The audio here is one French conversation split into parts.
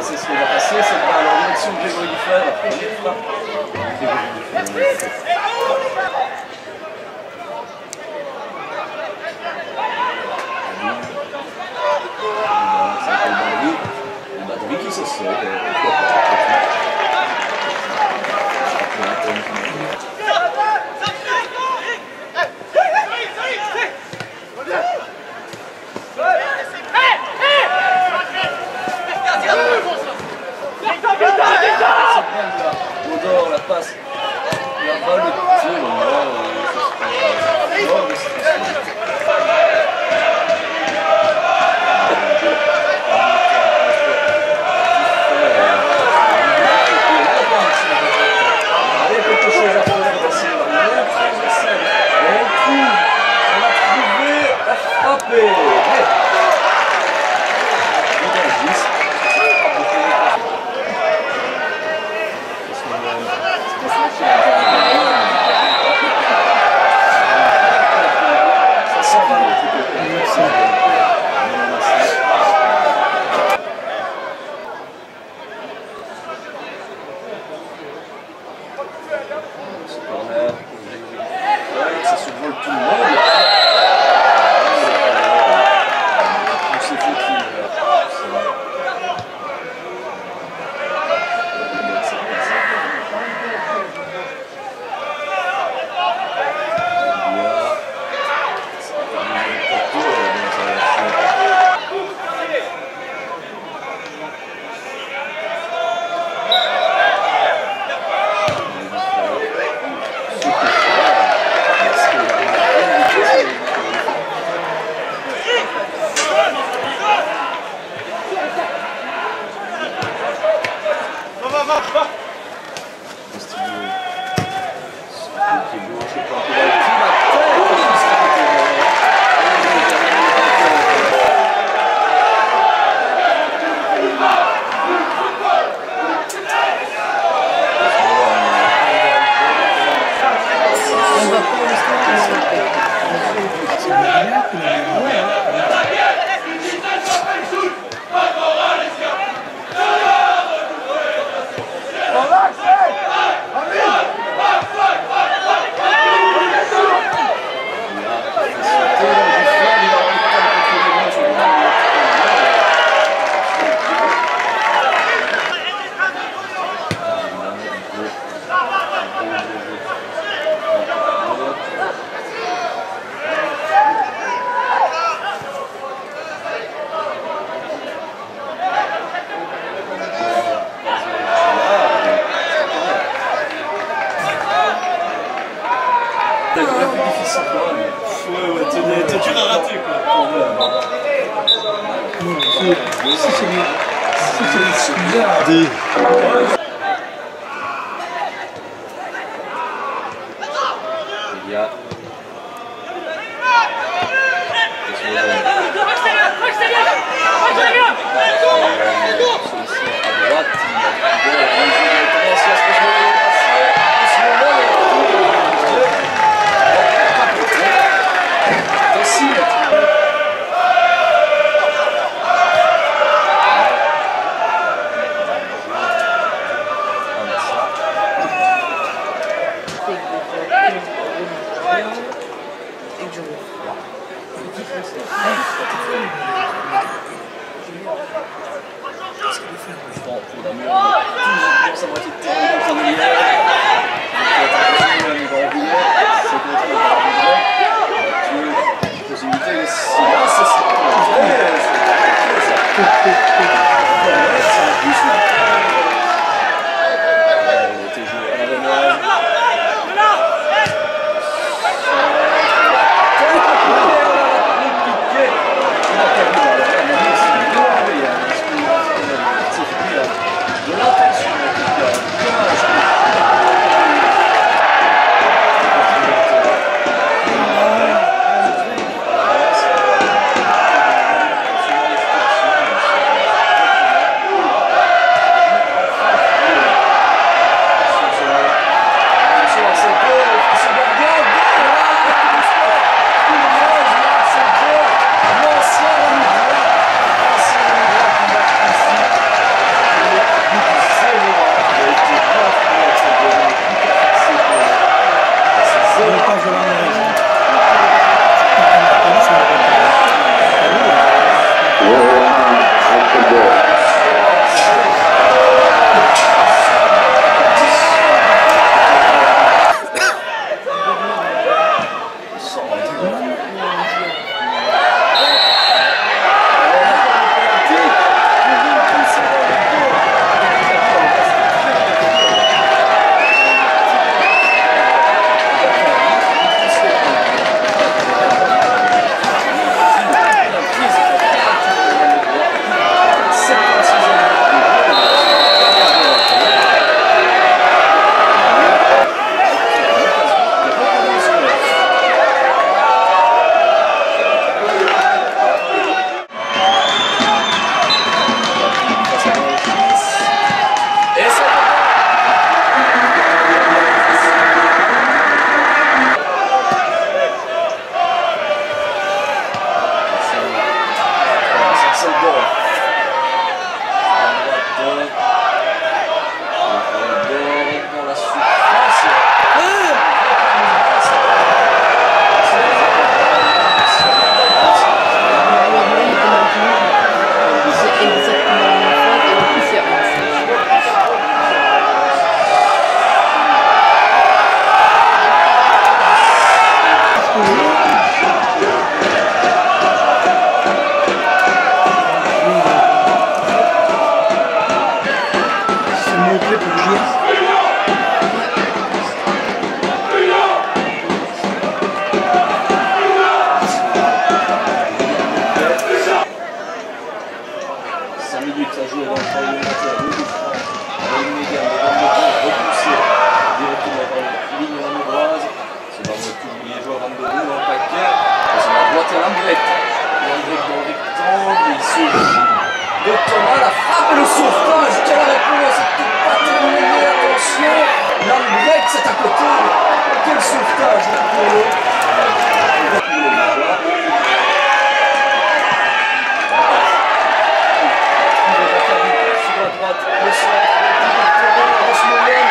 C'est ce qui va passer, c'est par la direction de Grégory Dufresne. Qui se sait, Odor, la passe, la balle, le tir, quelque chose à faire, on a trouvé à frapper. Ça survole tout le monde. On s'est fait T'es dur à rater quoi. Brecht. Dans le rectangle, il sauve. De Thomas, la frappe et le sauvetage. Quelle réponse, c'était pas terminé, attention. Lambrecht, c'est à côté. Quel sauvetage là pour le. Sur la droite, le centre, Rosmolen.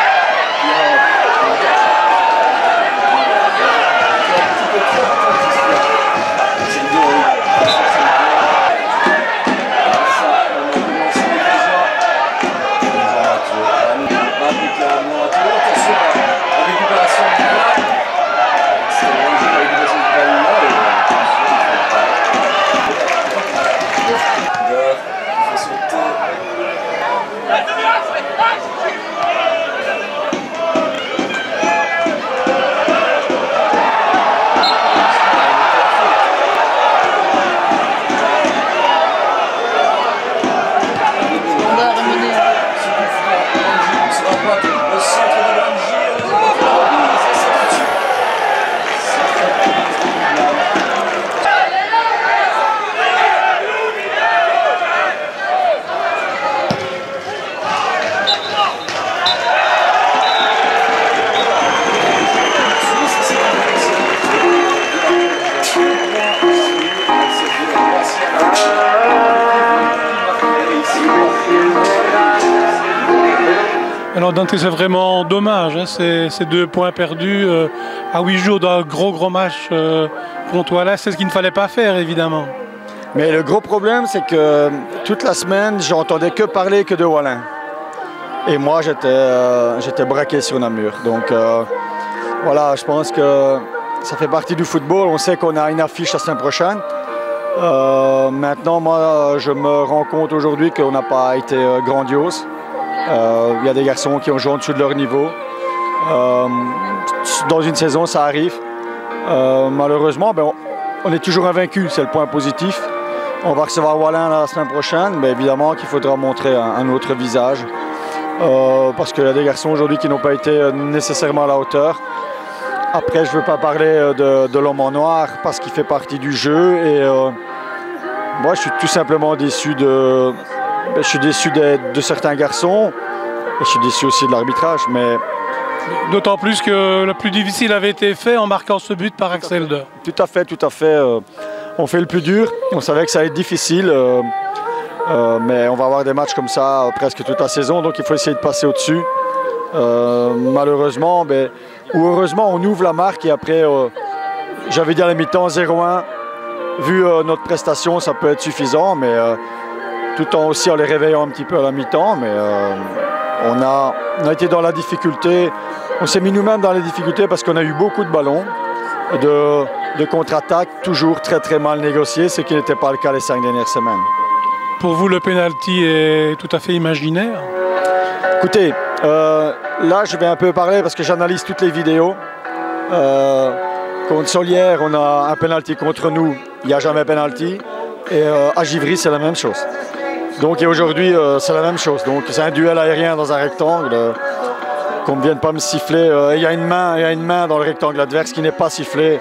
Alors Dante, c'est vraiment dommage, hein, ces 2 points perdus à 8 jours d'un gros match contre Wallin. C'est ce qu'il ne fallait pas faire, évidemment. Mais le gros problème, c'est que toute la semaine, j'entendais que parler que de Wallin. Et moi, j'étais braqué sur Namur. Donc voilà, je pense que ça fait partie du football. On sait qu'on a une affiche la semaine prochaine. Maintenant, moi, je me rends compte aujourd'hui qu'on n'a pas été grandiose. Il y a des garçons qui ont joué en dessous de leur niveau. Dans une saison, ça arrive. Malheureusement, on est toujours invaincu, c'est le point positif. On va recevoir Wallin la semaine prochaine, mais évidemment qu'il faudra montrer un autre visage. Parce qu'il y a des garçons aujourd'hui qui n'ont pas été nécessairement à la hauteur. Après, je ne veux pas parler de l'homme en noir parce qu'il fait partie du jeu. Et moi, je suis tout simplement déçu de certains garçons. Et je suis déçu aussi de l'arbitrage. Mais d'autant plus que le plus difficile avait été fait en marquant ce but par Axel Deur. Tout à fait. On fait le plus dur. On savait que ça allait être difficile. Mais on va avoir des matchs comme ça presque toute la saison. Donc il faut essayer de passer au-dessus. Malheureusement, ou heureusement, on ouvre la marque. Et après, j'avais dit à la mi-temps 0-1. Vu notre prestation, ça peut être suffisant. Mais tout en aussi en les réveillant un petit peu à la mi-temps. Mais on a été dans la difficulté. On s'est mis nous-mêmes dans les difficultés parce qu'on a eu beaucoup de ballons, de contre-attaque, toujours très mal négociés, ce qui n'était pas le cas les 5 dernières semaines. Pour vous, le penalty est tout à fait imaginaire? Écoutez, là je vais un peu parler parce que j'analyse toutes les vidéos. Contre Solière, on a un penalty contre nous, il n'y a jamais penalty. Et à Givry, c'est la même chose. Donc aujourd'hui, c'est la même chose. Donc c'est un duel aérien dans un rectangle. Qu'on ne vienne pas me siffler. Il y a une main dans le rectangle adverse qui n'est pas sifflée.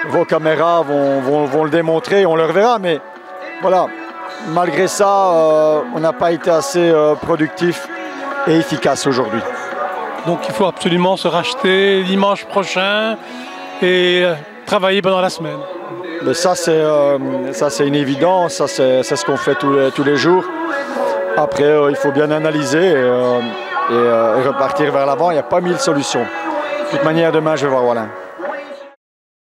Vos caméras vont le démontrer, on le reverra. Mais voilà, malgré ça, on n'a pas été assez productif et efficace aujourd'hui. Donc il faut absolument se racheter dimanche prochain et travailler pendant la semaine. Mais ça, c'est une évidence. Ça, c'est ce qu'on fait tous les jours. Après, il faut bien analyser et repartir vers l'avant. Il n'y a pas 1000 solutions. De toute manière, demain, je vais voir Wallin.